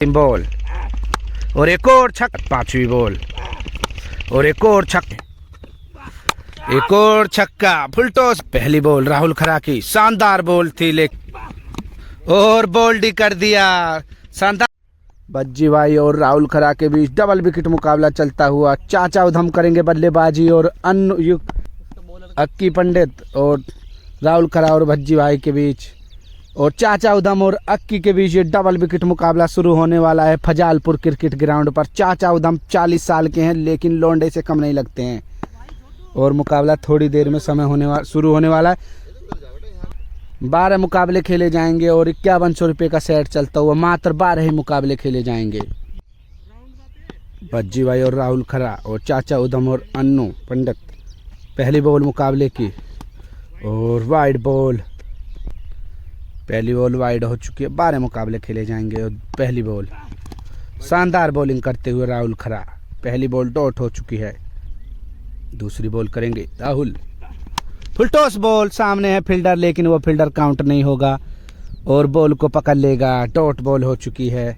तीन बॉल और एक और छक्का, पांचवी बॉल और एक और छक्का, एक और छक्का, फुल टॉस। पहली बॉल राहुल खरा की शानदार बॉल थी, लेकिन और बोल्ड कर दिया। शानदार भज्जी भाई और राहुल खरा के बीच डबल विकेट मुकाबला चलता हुआ। चाचा उधम करेंगे बल्लेबाजी और अक्की पंडित और राहुल खरा और भज्जी भाई के बीच, और चाचा उधम और अक्की के बीच ये डबल विकेट मुकाबला शुरू होने वाला है फजालपुर क्रिकेट ग्राउंड पर। चाचा उधम 40 साल के हैं लेकिन लौंडे से कम नहीं लगते हैं, और मुकाबला थोड़ी देर में शुरू होने वाला है। 12 मुकाबले खेले जाएंगे और 5100 रुपये का सेट चलता हुआ मात्र 12 ही मुकाबले खेले जाएंगे। भज्जी भाई और राहुल खरा और चाचा उधम और अन्नू पंडित। पहली बॉल मुकाबले की और वाइड बॉल, पहली बॉल वाइड हो चुकी है। 12 मुकाबले खेले जाएंगे और पहली बॉल। शानदार बॉलिंग करते हुए राहुल खरा, पहली बॉल डॉट हो चुकी है। दूसरी बॉल करेंगे राहुल, फुल टॉस बॉल, सामने है फील्डर लेकिन वो फील्डर काउंट नहीं होगा और बॉल को पकड़ लेगा। डॉट बॉल हो चुकी है,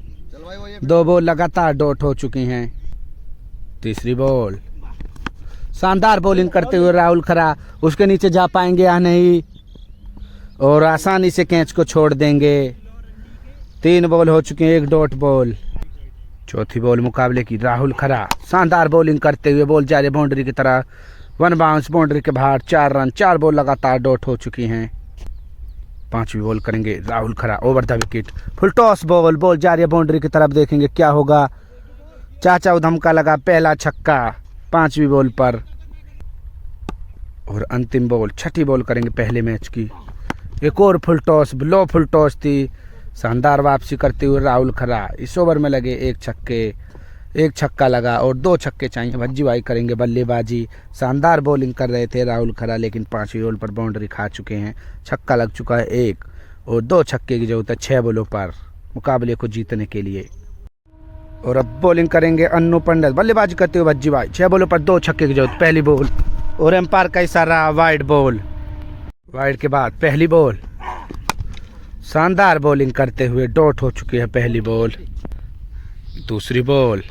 2 बॉल लगातार डॉट हो चुकी हैं। तीसरी बॉल, शानदार बॉलिंग करते हुए राहुल खरा, उसके नीचे जा पाएंगे या नहीं, और आसानी से कैच को छोड़ देंगे। 3 बॉल हो चुके हैं, 1 डॉट बॉल। चौथी बॉल मुकाबले की राहुल खरा, शानदार बॉलिंग करते हुए बॉल जा रही बाउंड्री की तरह, 1 बाउंस बाउंड्री के बाहर, 4 रन। 4 बॉल लगातार डॉट हो चुकी हैं। पांचवी बॉल करेंगे राहुल खरा, over the wicket, full toss ball, ball जा रही है बाउंड्री की तरफ, देखेंगे क्या होगा। चाचा उधम का लगा पहला छक्का 5वीं बॉल पर, और अंतिम बॉल, छठी बॉल करेंगे पहले मैच की। एक और फुल टॉस, लो फुल टॉस थी। शानदार वापसी करते हुए राहुल खरा, इस ओवर में लगे 1 छक्का लगा और 2 छक्के चाहिए। भज्जी भाई करेंगे बल्लेबाजी। शानदार बॉलिंग कर रहे थे राहुल खरा लेकिन 5वीं बॉल पर बाउंड्री खा चुके हैं। छक्का लग चुका है 1 और 2 छक्के की जरूरत है 6 बॉलों पर मुकाबले को जीतने के लिए। और अब बॉलिंग करेंगे अन्नू पंडित, बल्लेबाजी करते हुए भज्जी भाई। 6 बॉलों पर 2 छक्के की जरूरत। पहली बॉल और एम्पायर का इशारा, वाइड बॉल। वाइड के बाद पहली बॉल, शानदार बॉलिंग करते हुए डॉट हो चुकी है पहली बॉल। दूसरी बॉल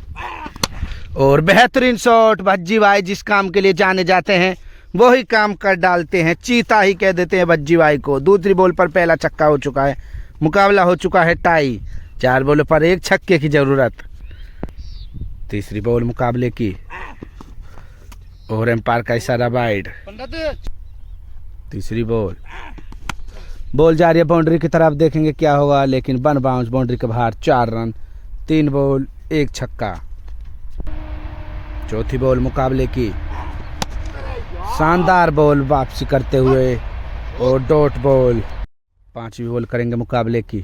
और बेहतरीन शॉट। भज्जी भाई जिस काम के लिए जाने जाते हैं वही काम कर डालते हैं, चीता ही कह देते हैं भज्जी भाई को। दूसरी बॉल पर पहला छक्का हो चुका है, मुकाबला हो चुका है टाई। 4 बॉलों पर 1 छक्के की जरूरत। तीसरी बॉल मुकाबले की और एम्पायर का इशारा, वाइड। तीसरी बॉल, बॉल जा रही है बाउंड्री की तरफ, देखेंगे क्या होगा, लेकिन 1 बाउंस बाउंड्री के बाहर, 4 रन। 3 बॉल 1 छक्का। चौथी बॉल मुकाबले की, शानदार बॉल वापसी करते हुए और डॉट बॉल। 5वीं बॉल करेंगे मुकाबले की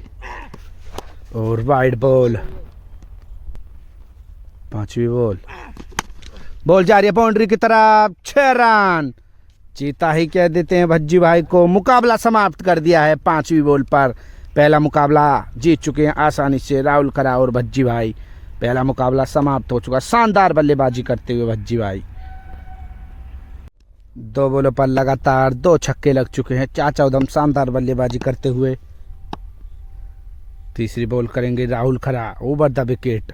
और वाइड बॉल। 5वीं बॉल, बॉल जा रही है बाउंड्री की तरफ, 6 रन। चीता ही कह देते हैं भज्जी भाई को। मुकाबला समाप्त कर दिया है 5वीं बॉल पर। पहला मुकाबला जीत चुके हैं आसानी से राहुल खरा और भज्जी भाई। पहला मुकाबला समाप्त हो चुका। शानदार बल्लेबाजी करते हुए भज्जी भाई। 2 बॉलों पर लगातार 2 छक्के लग चुके हैं। चाचा उधम शानदार बल्लेबाजी करते हुए। तीसरी बॉल करेंगे राहुल खरा, ओवर द विकेट।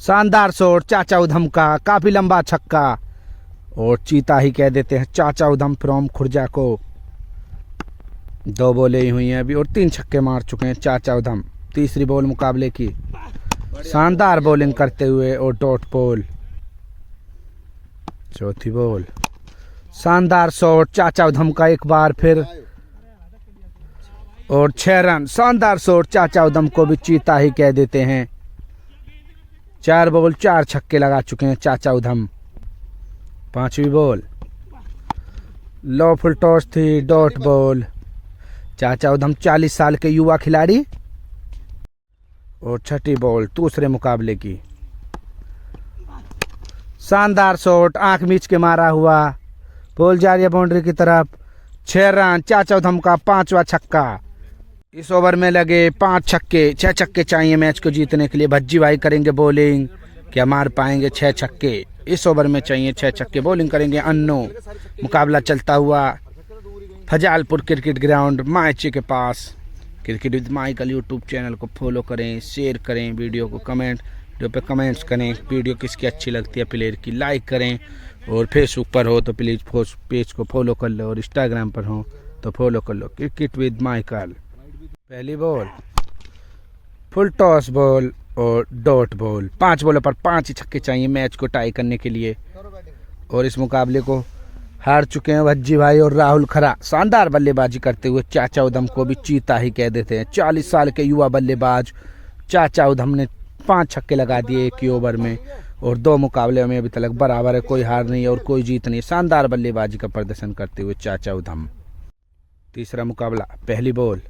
शानदार शॉट चाचा उधम का, काफी लंबा छक्का, और चीता ही कह देते हैं चाचा उधम फ्रॉम खुर्जा को। 2 बॉलें ही हुई हैं अभी और 3 छक्के मार चुके हैं चाचा उधम। तीसरी बॉल मुकाबले की, शानदार बॉलिंग करते हुए और डॉट बॉल। चौथी बॉल, शानदार शॉट चाचा उधम का एक बार फिर, और 6 रन। शानदार शॉट चाचा उधम को भी चीता ही कह देते हैं। 4 बॉल 4 छक्के लगा चुके हैं चाचा उधम। 5वीं बॉल, लो फुल टॉस थी, डॉट बॉल। चाचा उधम 40 साल के युवा खिलाड़ी। और छठी बॉल दूसरे मुकाबले की, शानदार शॉट आंख मीच के मारा हुआ, बॉल जा रही है बाउंड्री की तरफ, 6 रन। चाचा उधम का 5वां छक्का। इस ओवर में लगे 5 छक्के, 6 छक्के चाहिए मैच को जीतने के लिए। भज्जी भाई करेंगे बॉलिंग, क्या मार पाएंगे 6 छक्के? इस ओवर में चाहिए 6 छक्के। बॉलिंग करेंगे अन्नू। मुकाबला चलता हुआ फजालपुर क्रिकेट ग्राउंड मायचे के पास। Cricket with Michael YouTube channel को फॉलो करें, शेयर करें, वीडियो को वीडियो पे कमेंट्स करें, वीडियो किसकी अच्छी लगती है प्लेयर की लाइक करें, और फेसबुक पर हो तो प्लीज़ पेज को फॉलो कर लो, और इंस्टाग्राम पर हो तो फॉलो कर लो क्रिकेट विद माइकल। पहली बॉल फुल टॉस बॉल और डॉट बॉल। 5 बॉलों पर 5 ही छक्के चाहिए मैच को टाई करने के लिए। और इस मुकाबले को हार चुके हैं भज्जी भाई और राहुल खरा। शानदार बल्लेबाजी करते हुए चाचा उधम को भी चीता ही कह देते हैं। 40 साल के युवा बल्लेबाज चाचा उधम ने 5 छक्के लगा दिए एक ही ओवर में, और 2 मुकाबले में अभी तक बराबर है, कोई हार नहीं और कोई जीत नहीं। शानदार बल्लेबाजी का प्रदर्शन करते हुए चाचा उधम। तीसरा मुकाबला पहली बॉल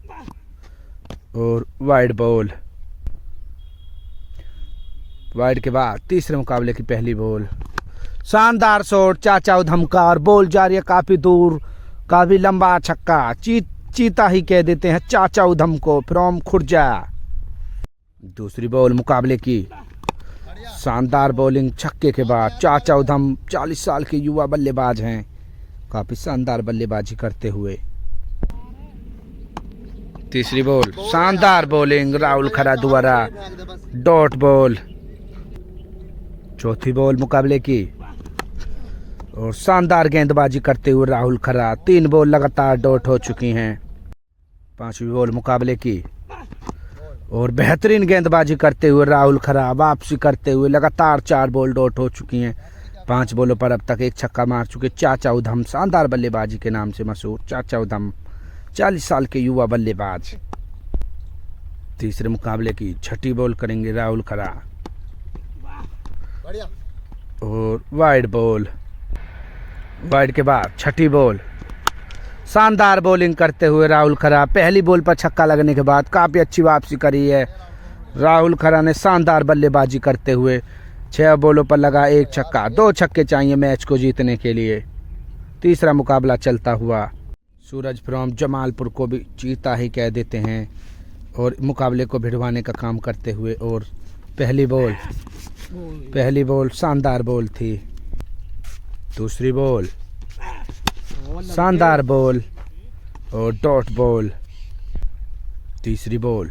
और वाइड बॉल। वाइड के बाद तीसरे मुकाबले की पहली बॉल। शानदार शॉट चाचा उधम का, और बॉल जा रही है काफी दूर, काफी लंबा छक्का। चीता ही कह देते हैं चाचा उधम को फ्रॉम खुर्जा। दूसरी बॉल मुकाबले की। शानदार बॉलिंग छक्के के बाद चाचा उधम 40 साल के युवा बल्लेबाज हैं, काफी शानदार बल्लेबाजी करते हुए। तीसरी बॉल शानदार बॉलिंग राहुल खरा द्वारा, डॉट बॉल। चौथी बॉल मुकाबले की, और शानदार गेंदबाजी करते हुए राहुल खरा। 3 बॉल लगातार डॉट हो चुकी हैं। पांचवी बॉल मुकाबले की, और बेहतरीन गेंदबाजी करते हुए राहुल खरा वापसी करते हुए लगातार 4 बॉल डॉट हो चुकी हैं। 5 बॉलों पर अब तक 1 छक्का मार चुके चाचा उधम। शानदार बल्लेबाजी के नाम से मशहूर चाचा उधम 40 साल के युवा बल्लेबाज। तीसरे मुकाबले की छठी बॉल करेंगे राहुल खरा, और वाइड बॉल। वाइड के बाद छठी बॉल। शानदार बॉलिंग करते हुए राहुल खरा। पहली बॉल पर छक्का लगने के बाद काफ़ी अच्छी वापसी करी है राहुल खरा ने। शानदार बल्लेबाजी करते हुए 6 बॉलों पर लगा 1 छक्का। 2 छक्के चाहिए मैच को जीतने के लिए। तीसरा मुकाबला चलता हुआ। सूरज फ्रॉम जमालपुर को भी चीता ही कह देते हैं, और मुकाबले को भिड़वाने का काम करते हुए। और पहली बॉल शानदार बॉल थी। दूसरी बॉल शानदार बॉल और डॉट बॉल। तीसरी बॉल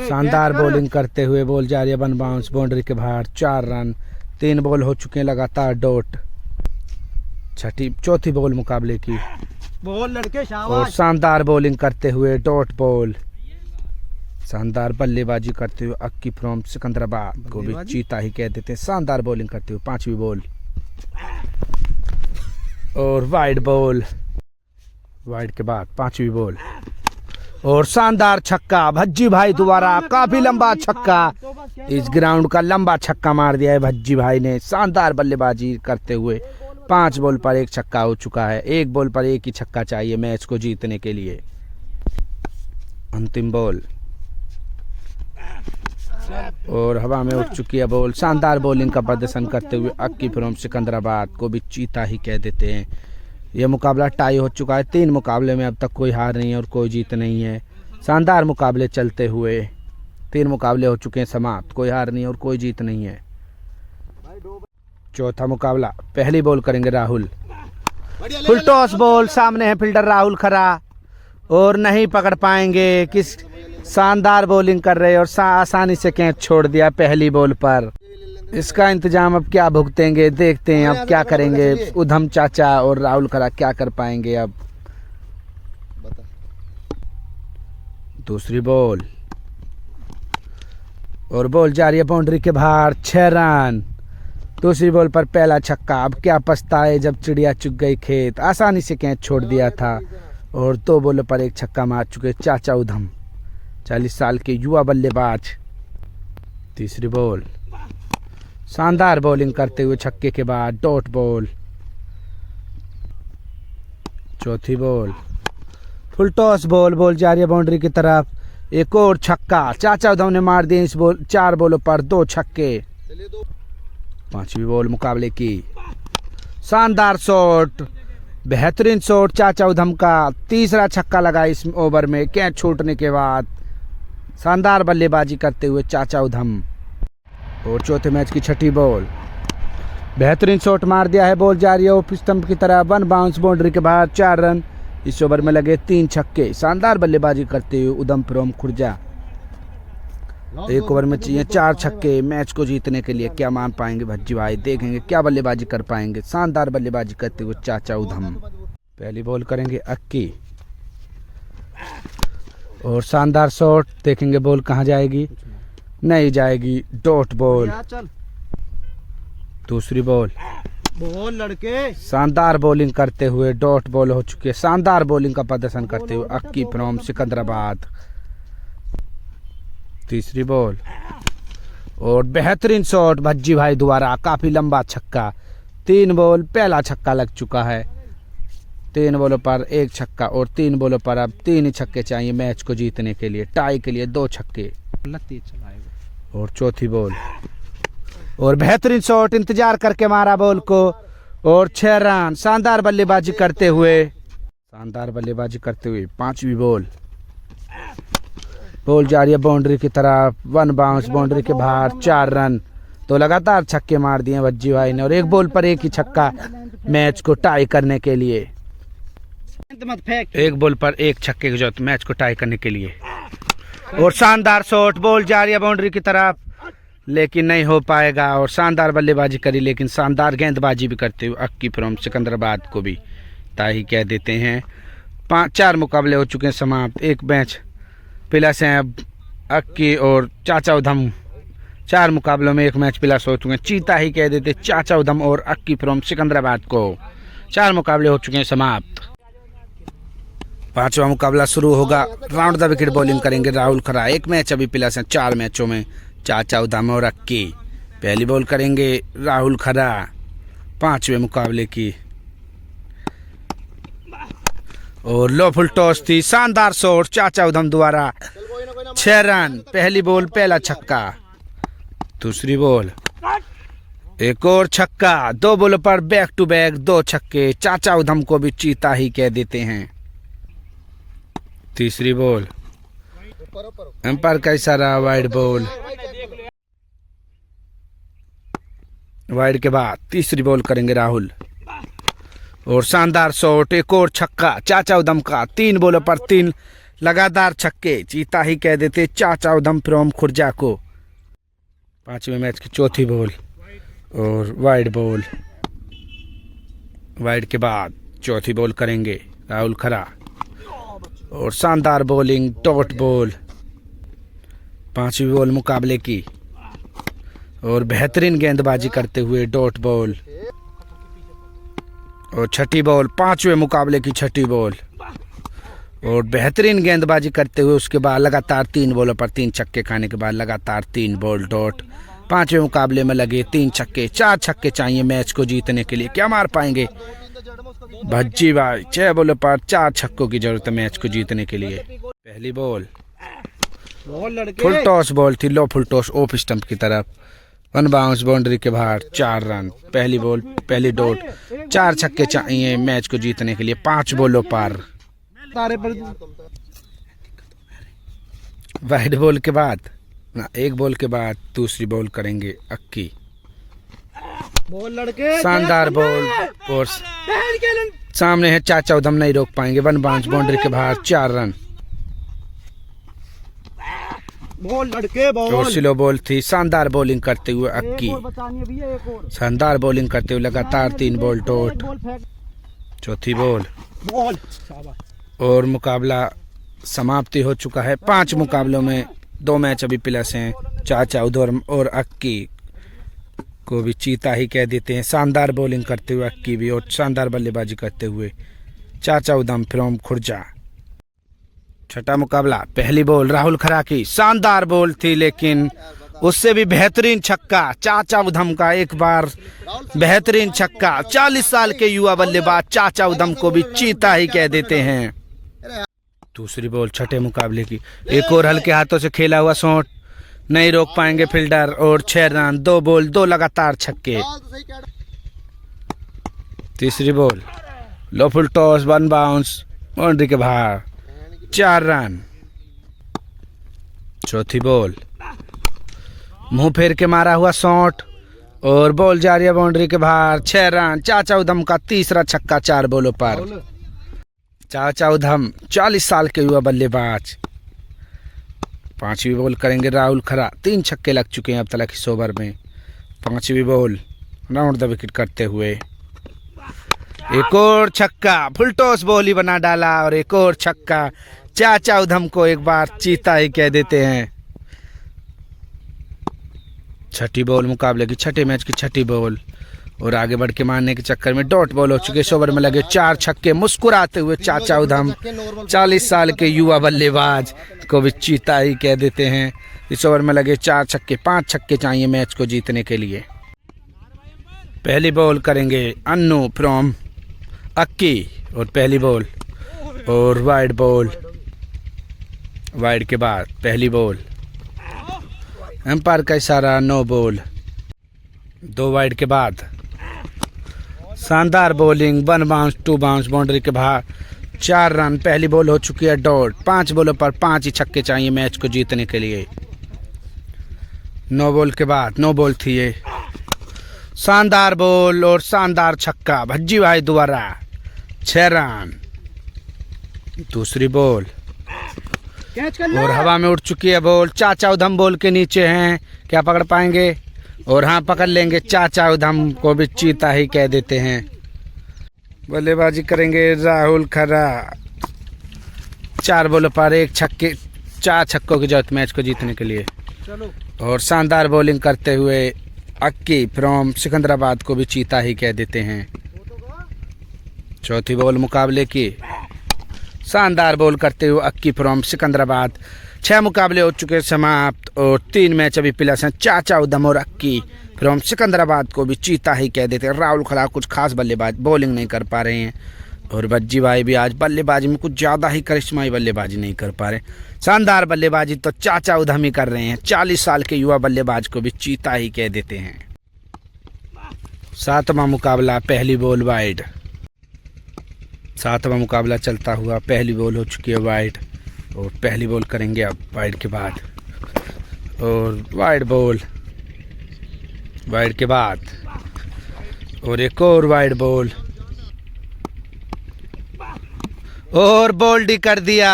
शानदार बॉलिंग करते हुए बॉल जा रही है 1 बाउंस बाउंड्री के बाहर। 4 रन। 3 बॉल हो चुके हैं लगातार डॉट। चौथी बॉल मुकाबले की, और शानदार बॉलिंग करते हुए डॉट बॉल। शानदार बल्लेबाजी करते हुए अक्की फ्रॉम सिकंदराबाद को भी चीता ही कह देते हैं। शानदार बॉलिंग करते हुए 5वीं बॉल, और वाइड बॉल। वाइड के बाद 5वीं बॉल, और शानदार छक्का भज्जी भाई द्वारा। काफी लंबा छक्का, इस ग्राउंड का लंबा छक्का मार दिया है भज्जी भाई ने। शानदार बल्लेबाजी करते हुए 5 बॉल पर 1 छक्का हो चुका है। 1 बॉल पर 1 ही छक्का चाहिए मैच को जीतने के लिए। अंतिम बॉल, और हवा में उठ चुकी है बॉल। शानदार बॉलिंग का प्रदर्शन करते हुए अक्की फ्रॉम सिकंदराबाद को भी चीता ही कह देते हैं। यह मुकाबला टाई हो चुका है। 3 मुकाबले में अब तक कोई हार नहीं है और कोई जीत नहीं है। शानदार मुकाबले चलते हुए 3 मुकाबले हो चुके हैं समाप्त। कोई हार नहीं और कोई जीत नहीं है। चौथा मुकाबला पहली बॉल करेंगे राहुल। Full toss ball. सामने है फील्डर राहुल खरा, और नहीं पकड़ पाएंगे। किस शानदार बॉलिंग कर रहे हैं, और आसानी से कैच छोड़ दिया पहली बॉल पर। इसका इंतजाम अब क्या भुगतेंगे, देखते हैं अब क्या करेंगे उधम चाचा और राहुल खरा, क्या कर पाएंगे अब। दूसरी बॉल, और बॉल जा रही है बाउंड्री के बाहर। 6 रन। दूसरी बॉल पर पहला छक्का। अब क्या पछताए जब चिड़िया चुग गई खेत। आसानी से कैच छोड़ दिया था, और 2 बॉलों पर 1 छक्का मार चुके चाचा उधम 40 साल के युवा बल्लेबाज। तीसरी बॉल, शानदार बॉलिंग करते हुए छक्के के बाद डॉट बॉल। चौथी ball, full toss ball. Ball जा रही है बाउंड्री की तरफ। एक और छक्का। चाचा उधम ने मार दिए इस 4 बॉलों पर 2 छक्के। 5वीं बॉल मुकाबले की। शानदार शॉट, बेहतरीन शॉट चाचा उधम का। तीसरा छक्का लगा इस ओवर में कैच छूटने के बाद। शानदार बल्लेबाजी करते हुए चाचा उधम। और चौथे मैच की छठी बॉल, बेहतरीन शॉट मार दिया है। बॉल जा रही है ऑफ स्टंप की तरह। 1 बाउंस बाउंड्री के बाहर। 4 रन। इस ओवर में लगे 3 छक्के। शानदार बल्लेबाजी करते हुए उधमपुरम खुर्जा। एक ओवर में चाहिए 4 छक्के मैच को जीतने के लिए। क्या मान पाएंगे भज्जी भाई, देखेंगे क्या बल्लेबाजी कर पाएंगे। शानदार बल्लेबाजी करते हुए चाचा उधम। पहली बॉल करेंगे अक्की और शानदार शॉट, देखेंगे बॉल कहाँ जाएगी, नहीं जाएगी, डॉट बॉल। दूसरी बॉल लड़के शानदार बॉलिंग करते हुए डॉट बॉल हो चुकी है। शानदार बॉलिंग का प्रदर्शन करते हुए अक्की फ्रॉम सिकंदराबाद। तीसरी बॉल और बेहतरीन शॉट भज्जी भाई द्वारा, काफी लंबा छक्का। 3 बॉल, पहला छक्का लग चुका है। 3 बॉलों पर 1 छक्का और 3 बॉलों पर अब 3 ही छक्के चाहिए मैच को जीतने के लिए। टाई के लिए 2 छक्के और चौथी बॉल और बेहतरीन शॉट, इंतजार करके मारा बॉल को और 6 रन। शानदार बल्लेबाजी करते हुए पांचवी बॉल। बॉल जा रही है बाउंड्री की तरफ, 1 बाउंस बाउंड्री के बाहर, 4 रन। तो लगातार छक्के मार दिए भज्जी भाई ने और 1 बॉल पर 1 ही छक्का मैच को टाई करने के लिए। 1 बॉल पर 1 छक्के की जरूरत मैच को टाई करने के लिए। और शानदार शॉट, बॉल जा रही है बाउंड्री की तरफ लेकिन नहीं हो पाएगा। और शानदार बल्लेबाजी करी लेकिन शानदार गेंदबाजी भी करते हुए अक्की फ्रॉम सिकंदराबाद को भी ताही कह देते हैं। 4 मुकाबले हो चुके हैं समाप्त। 1 मैच प्लस हैं अब अक्की और चाचा उधम। 4 मुकाबलों में 1 मैच प्लस हो चुके हैं। चीता ही कह देते चाचा उधम और अक्की फ्रॉम सिकंदराबाद को। 4 मुकाबले हो चुके हैं समाप्त। 5वां मुकाबला शुरू होगा। राउंड द विकेट बॉलिंग करेंगे राहुल खरा। 1 मैच अभी प्लस हैं 4 मैचों में चाचा उधम और अक्की। पहली बॉल करेंगे राहुल खरा 5वें मुकाबले की और लो फुल टॉस थी। शानदार शॉट चाचा उधम द्वारा, 6 रन। पहली बॉल पहला छक्का। दूसरी बॉल एक और छक्का। 2 बॉलों पर बैक टू बैक 2 छक्के। चाचा उधम को भी चीता ही कह देते हैं। तीसरी बॉल एम्पायर का इशारा, वाइड बॉल। वाइड के बाद तीसरी बॉल करेंगे राहुल और शानदार शॉट, एक और छक्का चाचा उधम का। 3 बॉलों पर 3 लगातार छक्के। चीता ही कह देते चाचा उधम फ्रॉम खुर्जा को। 5वें मैच की चौथी बॉल और वाइड बॉल। वाइड के बाद चौथी बॉल करेंगे राहुल खरा और शानदार बॉलिंग, डॉट बॉल। 5वीं बॉल मुकाबले की और बेहतरीन गेंदबाजी करते हुए डॉट बॉल। और 6ठी बॉल 5वें मुकाबले की 6ठी बॉल और बेहतरीन गेंदबाजी करते हुए उसके बाद लगातार 3 बॉलों पर 3 छक्के खाने के बाद लगातार 3 बॉल डॉट। 5वें मुकाबले में लगे 3 छक्के। 4 छक्के चाहिए मैच को जीतने के लिए। क्या मार पाएंगे भज्जी भाई। 6 बॉलों पर 4 छक्कों की जरूरत है मैच को जीतने के लिए। पहली बॉल फुल टॉस बॉल थी, लो फुल टॉस ऑफ स्टंप की तरफ, 1 बाउंस बाउंड्री के बाहर, 4 रन। पहली बॉल पहली डॉट। 4 छक्के चाहिए मैच को जीतने के लिए 5 बॉलों पर। वाइड बॉल के बाद 1 बॉल के बाद दूसरी बॉल करेंगे अक्की। शानदार बॉल और सामने है चाचा उधम, नहीं रोक पाएंगे। 1 बाउंस बाउंड्री के बाहर, 4 रन। और स्लो बॉल थी। शानदार बॉलिंग करते हुए अक्की, शानदार बॉलिंग करते हुए लगातार 3 बॉल डॉट। चौथी बॉल और मुकाबला समाप्ति हो चुका है। 5 मुकाबलों में 2 मैच अभी प्लस हैं। चाचा उधम और अक्की को भी चीता ही कह देते हैं। शानदार बॉलिंग करते हुए अक्की भी और शानदार बल्लेबाजी करते हुए चाचा उधम फ्रॉम खुर्जा। 6ठा मुकाबला। पहली बॉल राहुल खरा की, शानदार बॉल थी लेकिन उससे भी बेहतरीन छक्का चाचा उधम का। एक बार बेहतरीन छक्का। 40 साल के युवा बल्लेबाज चाचा उधम को भी चीता ही कह देते हैं। दूसरी बॉल 6ठे मुकाबले की। एक और हल्के हाथों से खेला हुआ शॉट, नहीं रोक पाएंगे फील्डर और 6 रन। 2 बॉल 2 लगातार छक्के। तीसरी बॉल लो फुल टॉस, 1 बाउंस बाउंड्री के बाहर, 4 रन। चौथी बॉल मुंह फेर के मारा हुआ शॉट और बॉल जा रही है बाउंड्री के बाहर, 6 रन। चाचा उधम का तीसरा छक्का 4 बॉलों पर। चाचा उधम 40 साल के युवा बल्लेबाज। पांचवी बॉल करेंगे राहुल खरा। 3 छक्के लग चुके हैं अब तक इस ओवर में। पांचवी बॉल राउंड द विकेट करते हुए एक और छक्का, फुल टॉस बॉल ही बना डाला और एक और छक्का। चाचा उधम को एक बार चीता ही कह देते हैं। छठी बॉल मुकाबले की, छठे मैच की छठी बॉल और आगे बढ़ के मारने के चक्कर में डॉट बॉल हो चुके। इस ओवर में लगे 4 छक्के। मुस्कुराते हुए चाचा उधम 40 साल के युवा बल्लेबाज को भी चीता ही कह देते हैं। इस ओवर में लगे 4 छक्के। 5 छक्के चाहिए मैच को जीतने के लिए। पहली बॉल करेंगे अन्नू फ्रॉम अक्की और पहली बॉल और वाइड बॉल। वाइड के बाद पहली बॉल, एम्पायर का इशारा, नो बॉल। 2 वाइड के बाद शानदार बॉलिंग, 1 बाउंस 2 बाउंस, बाउंड्री के बाहर 4 रन। पहली बॉल हो चुकी है डॉट। 5 बॉलों पर 5 ही छक्के चाहिए मैच को जीतने के लिए। 9 बॉल के बाद, 9 बॉल थी ये, शानदार बॉल और शानदार छक्का भज्जी भाई द्वारा, 6 रन। दूसरी बॉल और हवा में उड़ चुकी है बॉल। चाचा उधम बॉल के नीचे हैं, क्या पकड़ पाएंगे? और हाँ, पकड़ लेंगे। चाचा उधम को भी चीता ही कह देते हैं। बल्लेबाजी करेंगे राहुल खरा। 4 बॉलों पर 1 छक्के, 4 छक्कों की जरूरत मैच को जीतने के लिए। और शानदार बॉलिंग करते हुए अक्की फ्रॉम सिकंदराबाद को भी चीता ही कह देते हैं। चौथी बॉल मुकाबले की, शानदार बॉल करते हुए अक्की फ्रॉम सिकंदराबाद। 6 मुकाबले हो चुके समाप्त और 3 मैच अभी प्लस हैं। चाचा उधम और अक्की फ्रॉम सिकंदराबाद को भी चीता ही कह देते हैं। राहुल खरा कुछ खास बल्लेबाज बॉलिंग नहीं कर पा रहे हैं और भज्जी भाई भी आज बल्लेबाजी में कुछ ज़्यादा ही करिश्माई बल्लेबाजी नहीं कर पा रहे। शानदार बल्लेबाजी तो चाचा उधम ही कर रहे हैं। 40 साल के युवा बल्लेबाज को भी चीता ही कह देते हैं। 7वां मुकाबला, पहली बॉल वाइड। 7वां मुकाबला चलता हुआ, पहली बॉल हो चुकी है वाइड और पहली बॉल करेंगे अब वाइड के बाद और वाइड बॉल, वाइड के बाद और एक और वाइड बॉल और बोल्ड ही कर दिया।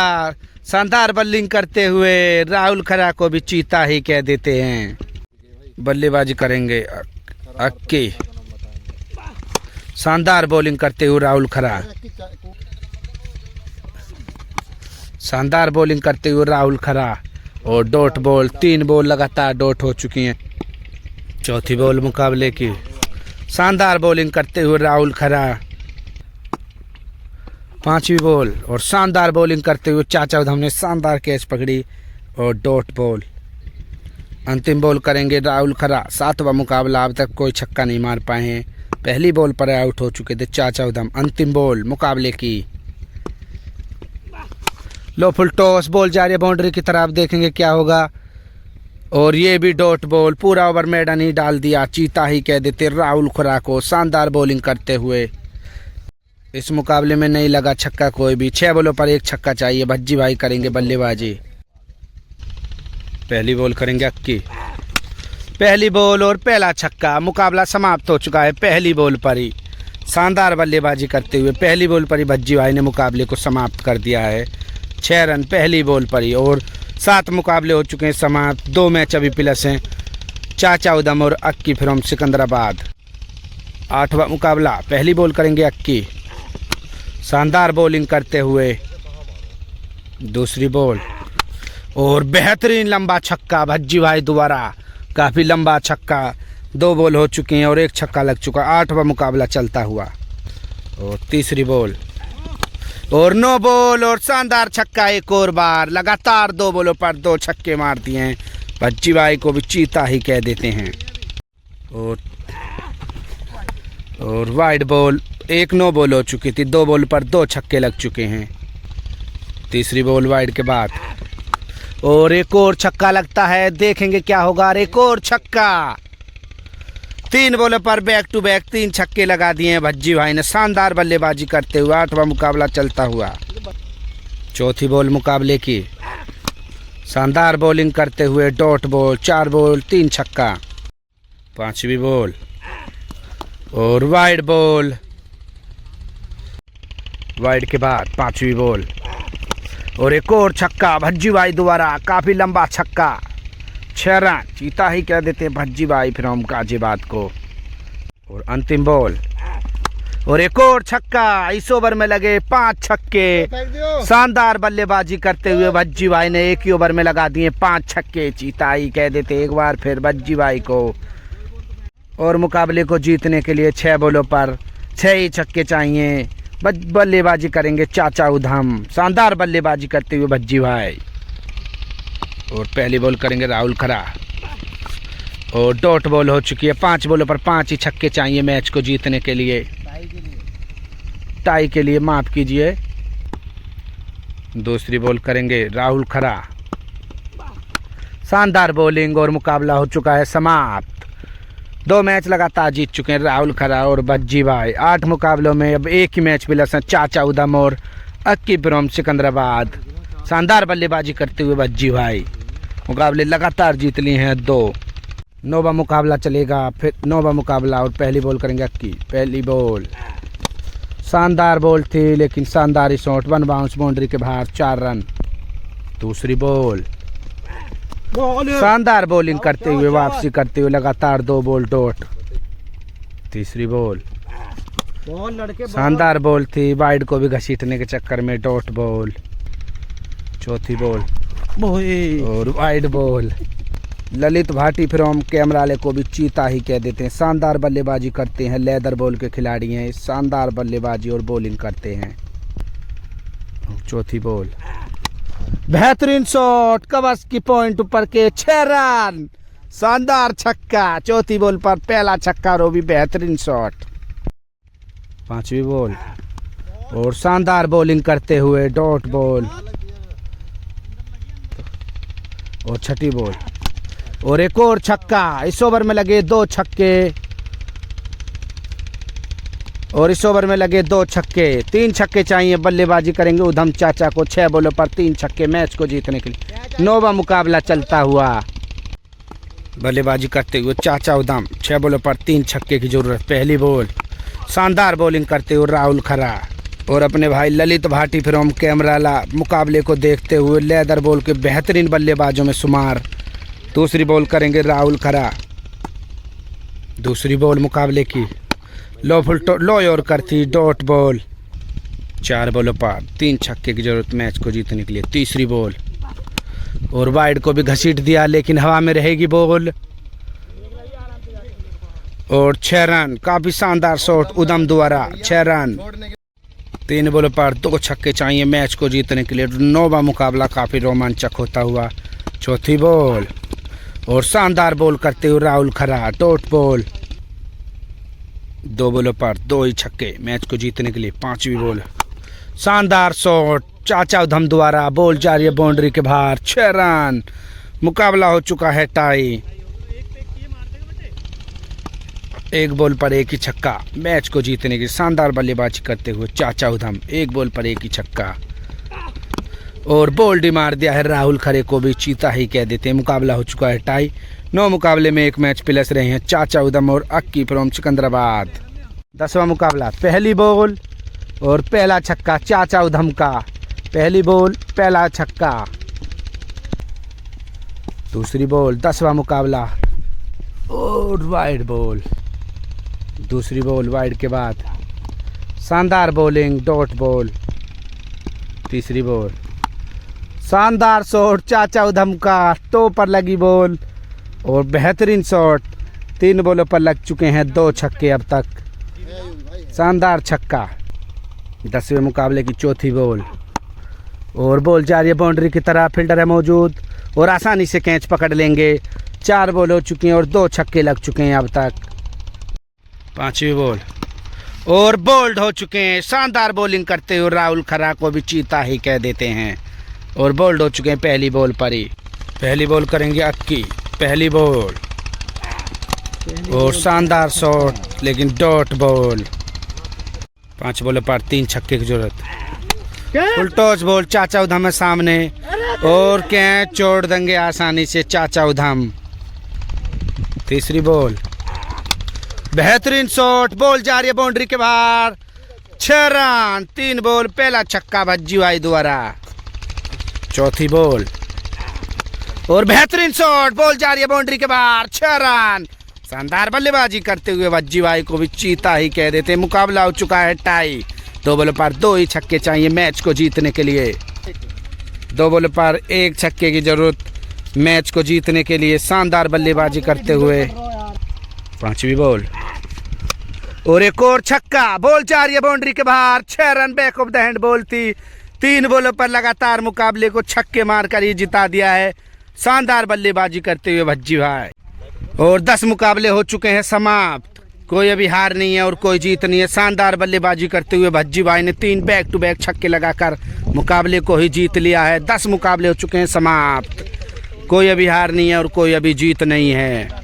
शानदार बल्लिंग करते हुए राहुल खरा को भी चीता ही कह देते हैं। बल्लेबाजी करेंगे अक्की। शानदार बॉलिंग करते हुए राहुल खरा, शानदार बॉलिंग करते हुए राहुल खरा और डॉट बॉल। 3 बॉल लगातार डॉट हो चुकी हैं। चौथी बॉल मुकाबले की, शानदार बॉलिंग करते हुए राहुल खरा। 5वीं बॉल और शानदार बॉलिंग करते हुए चाचा उधम ने शानदार कैच पकड़ी और डॉट बॉल। अंतिम बॉल करेंगे राहुल खरा। 7वां मुकाबला, अब तक कोई छक्का नहीं मार पाए हैं। पहली बॉल पर आउट हो चुके थे चाचा उधम। अंतिम बॉल मुकाबले की, लो फुल टॉस, बॉल जा रही है बाउंड्री की तरफ, देखेंगे क्या होगा। और ये भी डॉट बॉल, पूरा ओवर मैडन ही डाल दिया। चीता ही कह देते राहुल खरा को शानदार बॉलिंग करते हुए। इस मुकाबले में नहीं लगा छक्का कोई भी। 6 बॉलों पर 1 छक्का चाहिए। भज्जी भाई करेंगे बल्लेबाजी। पहली बॉल करेंगे अक्की। पहली बॉल और पहला छक्का। मुकाबला समाप्त हो चुका है पहली बॉल पर ही। शानदार बल्लेबाजी करते हुए पहली बॉल पर ही भज्जी भाई ने मुकाबले को समाप्त कर दिया है। 6 रन पहली बॉल पर ही और 7 मुकाबले हो चुके हैं समाप्त। 2 मैच अभी प्लस हैं। चाचा उधम और अक्की फ्रॉम सिकंदराबाद। 8वां मुकाबला, पहली बॉल करेंगे अक्की। शानदार बॉलिंग करते हुए दूसरी बॉल और बेहतरीन लंबा छक्का भज्जी भाई द्वारा। काफ़ी लंबा छक्का। 2 बॉल हो चुकी हैं और 1 छक्का लग चुका। 8वां मुकाबला चलता हुआ और तीसरी बॉल और 9 बॉल और शानदार छक्का। एक और बार लगातार 2 बॉलों पर 2 छक्के मार दिए हैं। भज्जी भाई को भी चीता ही कह देते हैं। और वाइड बॉल, 1 9 बॉल हो चुकी थी। 2 बॉल पर 2 छक्के लग चुके हैं। तीसरी बॉल वाइड के बाद और एक और छक्का लगता है, देखेंगे क्या होगा। और एक और छक्का। 3 बॉलों पर बैक टू बैक 3 छक्के लगा दिए हैं भज्जी भाई ने शानदार बल्लेबाजी करते हुए। 8वां मुकाबला चलता हुआ, चौथी बॉल मुकाबले की। शानदार बॉलिंग करते हुए डॉट बॉल, 4 बॉल 3 छक्का। 5वीं बॉल और वाइड बॉल। वाइड के बाद पांचवी बॉल और एक और छक्का भज्जी भाई द्वारा, काफी लंबा छक्का, 6 रन। चीता ही कह देते हैं भज्जी भाई फ्रॉम गाजियाबाद को। और अंतिम बॉल और एक और छक्का। इस ओवर में लगे 5 छक्के। शानदार बल्लेबाजी करते हुए भज्जी भाई ने एक ही ओवर में लगा दिए 5 छक्के। चीता ही कह देते एक बार फिर भज्जी भाई को। और मुकाबले को जीतने के लिए 6 बॉलों पर 6 ही छक्के चाहिए। बल्लेबाजी करेंगे चाचा उधम। शानदार बल्लेबाजी करते हुए भज्जी भाई। और पहली बॉल करेंगे राहुल खरा और डॉट बॉल हो चुकी है। 5 बॉलों पर 5 ही छक्के चाहिए मैच को जीतने के लिए, टाई के लिए माफ कीजिए। दूसरी बॉल करेंगे राहुल खरा। शानदार बॉलिंग और मुकाबला हो चुका है समाप्त। 2 मैच लगातार जीत चुके हैं राहुल खरा और भज्जी भाई। 8 मुकाबलों में अब एक ही मैच प्लस है चाचा उधम और अक्की फ्रॉम सिकंदराबाद। शानदार बल्लेबाजी करते हुए भज्जी भाई मुकाबले लगातार जीत लिए हैं 2। 9वां मुकाबला चलेगा, फिर 9वां मुकाबला। और पहली बॉल करेंगे अक्की। पहली बॉल शानदार बॉल थी लेकिन शानदार शॉट, 1 बाउंस बाउंड्री के बाहर, 4 रन। दूसरी बॉल शानदार बॉलिंग करते हुए वापसी करते हुए लगातार 2 बॉल डॉट। तीसरी बॉल शानदार बॉल थी, वाइड को भी घसीटने के चक्कर में डॉट बॉल। चौथी बॉल और wide ball. Lalit Bhati from कैमराले को भी चीता ही कह देते हैं। शानदार बल्लेबाजी करते हैं, लेदर बॉल के खिलाड़ी हैं। शानदार बल्लेबाजी और बॉलिंग करते हैं। चौथी बॉल बेहतरीन शॉट, कवच की पॉइंट ऊपर के, 6 रन। शानदार छक्का, चौथी बॉल पर पहला छक्का और वो भी बेहतरीन शॉट। पांचवी बॉल और शानदार बॉलिंग करते हुए डॉट बॉल। और छठी बॉल और एक और छक्का। इस ओवर में लगे 2 छक्के और इस ओवर में लगे 2 छक्के। 3 छक्के चाहिए। बल्लेबाजी करेंगे उधम चाचा को 6 बॉलों पर 3 छक्के मैच को जीतने के लिए। 9वां मुकाबला चलता हुआ। बल्लेबाजी करते हुए चाचा उधम, 6 बॉलों पर 3 छक्के की जरूरत। पहली बॉल शानदार बॉलिंग करते हुए राहुल खरा और अपने भाई ललित भाटी फ्रॉम कैमराला मुकाबले को देखते हुए लेदर बॉल के बेहतरीन बल्लेबाजों में शुमार। दूसरी बॉल करेंगे राहुल खरा। दूसरी बॉल मुकाबले की लो और करती डॉट बॉल। 4 बॉलों पर 3 छक्के की जरूरत मैच को जीतने के लिए। तीसरी बॉल और वाइड को भी घसीट दिया लेकिन हवा में रहेगी बॉल और 6 रन। काफी शानदार शॉट उधम द्वारा, 6 रन। 3 बॉलों पर 2 छक्के चाहिए मैच को जीतने के लिए। 9वां मुकाबला काफी रोमांचक होता हुआ। चौथी बॉल और शानदार बॉल करते हुए राहुल खरा, डॉट बॉल। 2 बॉलों पर 2 ही छक्के मैच को जीतने के लिए। 5वीं बॉल शानदार शॉट चाचा उधम द्वारा, बॉल जा रही है बाउंड्री के बाहर, 6 रन। मुकाबला हो चुका है टाई। 1 बॉल पर 1 ही छक्का मैच को जीतने की शानदार बल्लेबाजी करते हुए चाचा उधम। 1 बॉल पर 1 ही छक्का और बोल्ड मार दिया है राहुल खरे को भी चीता ही कह देते हैं। मुकाबला हो चुका है टाई। 9 मुकाबले में 1 मैच प्लस रहे हैं चाचा उधम और अक्की फ्रॉम सिकंदराबाद। 10वां मुकाबला। पहली बॉल और पहला छक्का चाचा उधम का। पहली बॉल पहला छक्का। दूसरी बॉल। 10वां मुकाबला और वाइड बॉल। दूसरी बॉल वाइड के बाद शानदार बॉलिंग, डॉट बॉल। तीसरी बॉल शानदार शॉट चाचा उधम का, टो पर लगी बॉल और बेहतरीन शॉट। 3 बॉलों पर लग चुके हैं 2 छक्के अब तक, शानदार छक्का। 10वें मुकाबले की चौथी बॉल और बॉल जा रही है बाउंड्री की तरह। फील्डर है मौजूद और आसानी से कैच पकड़ लेंगे। 4 बॉल हो चुकी हैं और 2 छक्के लग चुके हैं अब तक। 5वीं बॉल और बोल्ड हो चुके हैं। शानदार बॉलिंग करते हुए राहुल खरा को भी चीता ही कह देते हैं और बोल्ड हो चुके हैं पहली बॉल पर ही। पहली बॉल करेंगे अक्की। पहली बॉल और शानदार शॉट लेकिन डॉट बॉल। 5 बॉलों पर 3 छक्के की जरूरत। फुल टॉस बॉल चाचा उधम है सामने और कैच छोड़ देंगे आसानी से चाचा उधम। तीसरी बॉल बेहतरीन शॉट, बॉल जा रही है बाउंड्री के बाहर। 6 रन, 3 बॉल, पहला छक्का भज्जी भाई द्वारा। चौथी बॉल और बेहतरीन शॉट, बॉल जा रही है बाउंड्री के बाहर, 6 रन। शानदार बल्लेबाजी करते हुए भज्जी भाई को भी चीता ही कह देते। मुकाबला हो चुका है टाई, 2 बॉलों पर 2 ही छक्के चाहिए मैच को जीतने के लिए। 2 बॉलों पर 1 छक्के की जरूरत मैच को जीतने के लिए। शानदार बल्लेबाजी करते हुए 5वीं बॉल और एक और छक्का, बॉल जा रही है बाउंड्री के बाहर, 6 run. Back of the hand ball थी। 3 बॉलों पर लगातार मुकाबले को छक्के मारकर ही जिता दिया है। शानदार बल्लेबाजी करते हुए भज्जी भाई। और 10 मुकाबले हो चुके हैं समाप्त, कोई अभी हार नहीं है और कोई जीत नहीं है। शानदार बल्लेबाजी करते हुए भज्जी भाई ने 3 बैक टू बैक छक्के लगाकर मुकाबले को ही जीत लिया है। 10 मुकाबले हो चुके हैं समाप्त, कोई अभी हार नहीं है और कोई अभी जीत नहीं है।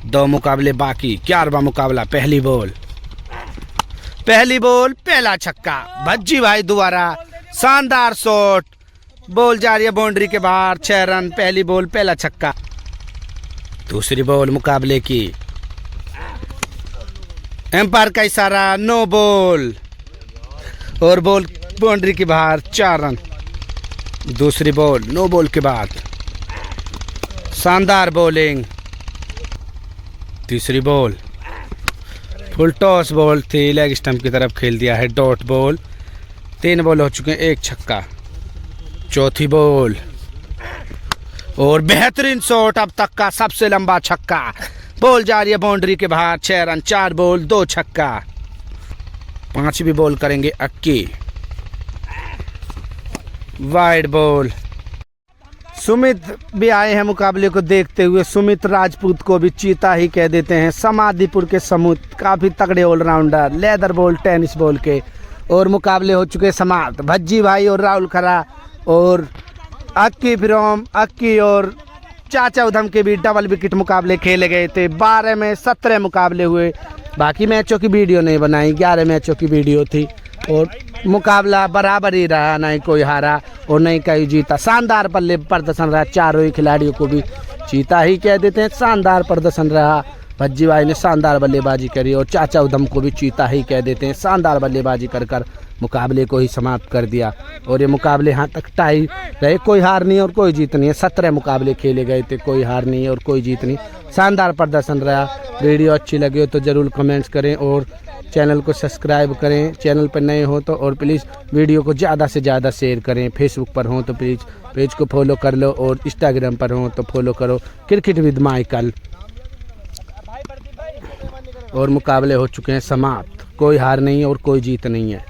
2 मुकाबले बाकी। 11वां मुकाबला। पहली बॉल, पहला छक्का भज्जी भाई द्वारा। शानदार शॉट, बॉल जा रही है बाउंड्री के बाहर, 6 रन। पहली बॉल, पहला छक्का। दूसरी बॉल मुकाबले की, एम्पायर का इशारा, नो बॉल और बॉल बाउंड्री के बाहर, 4 रन। दूसरी बॉल, नो बॉल के बाद शानदार बॉलिंग। तीसरी बॉल फुल टॉस बॉल थी, लेग स्टंप की तरफ खेल दिया है, डॉट बॉल। 3 बॉल हो चुके हैं, 1 छक्का। चौथी बॉल और बेहतरीन शॉट, अब तक का सबसे लंबा छक्का, बॉल जा रही है बाउंड्री के बाहर, 6 रन। 4 बॉल, 2 छक्का। 5वीं बॉल करेंगे अक्की, वाइड बॉल। सुमित भी आए हैं मुकाबले को देखते हुए। सुमित राजपूत को भी चीता ही कह देते हैं। समाधीपुर के समुद्र, काफ़ी तगड़े allrounder, leather ball, tennis ball के। और मुकाबले हो चुके समाप्त। भज्जी भाई और राहुल खरा और अक्की और चाचा उधम के भी डबल विकेट मुकाबले खेले गए थे। 12 में 17 मुकाबले हुए। बाकी मैचों की वीडियो नहीं बनाई, 11 मैचों की वीडियो थी और मुकाबला बराबर ही रहा, नहीं कोई हारा और नहीं कोई जीता। शानदार बल्ले प्रदर्शन रहा, चारों ही खिलाड़ियों को भी चीता ही कह देते हैं। शानदार प्रदर्शन रहा, भज्जी भाई ने शानदार बल्लेबाजी करी और चाचा उधम को भी चीता ही कह देते हैं। शानदार बल्लेबाजी कर मुकाबले को ही समाप्त कर दिया और ये मुकाबले यहाँ तक टाई रहे, कोई हार नहीं और कोई जीत नहीं है। 17 मुकाबले खेले गए थे, कोई हार नहीं और कोई जीत नहीं। शानदार प्रदर्शन रहा। वीडियो अच्छी लगी हो तो ज़रूर कमेंट्स करें और चैनल को सब्सक्राइब करें, चैनल पर नए हो तो, और प्लीज़ वीडियो को ज़्यादा से ज़्यादा शेयर करें। फेसबुक पर हो तो प्लीज़ पेज को फॉलो कर लो और इंस्टाग्राम पर हो तो फॉलो करो, क्रिकेट विद माइकल। और मुकाबले हो चुके हैं समाप्त, कोई हार नहीं और कोई जीत नहीं है।